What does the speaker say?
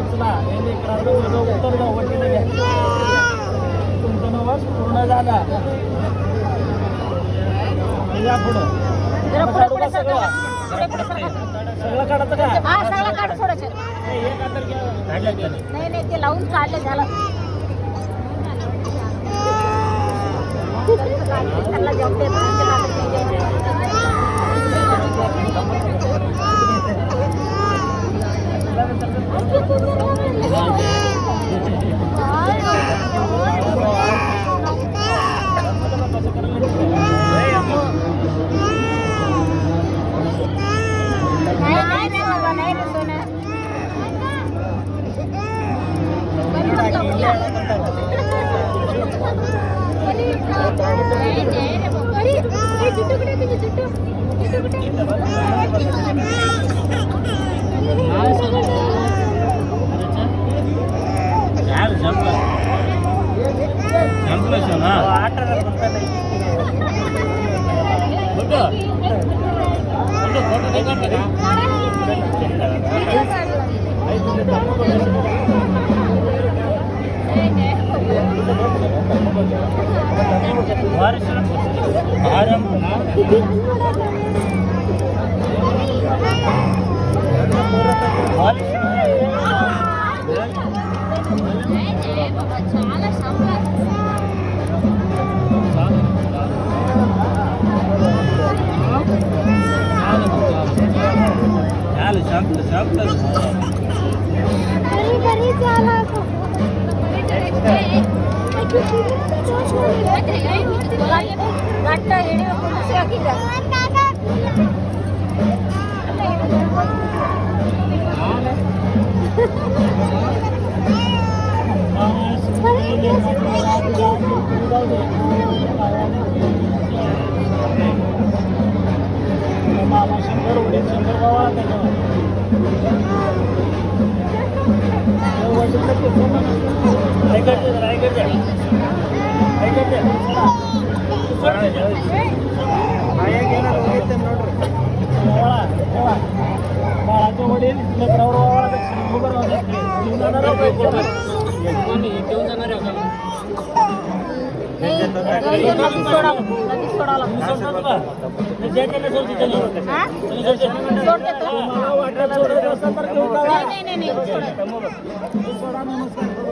उचला हे लेकरांचं उत्तर द्या वटीला घ्या तुमचा नवस पूर्ण झाला या पुढं काढू का सगळं सगळं काढायचं का हा सगळं काढू सोडायचं नाही हे का तर नाही नाही ते लावून काढले झालं त्याला जमते मामा शंकर वडील शंकर बाबा बाळाचे वडील लेकरावर नमस्कार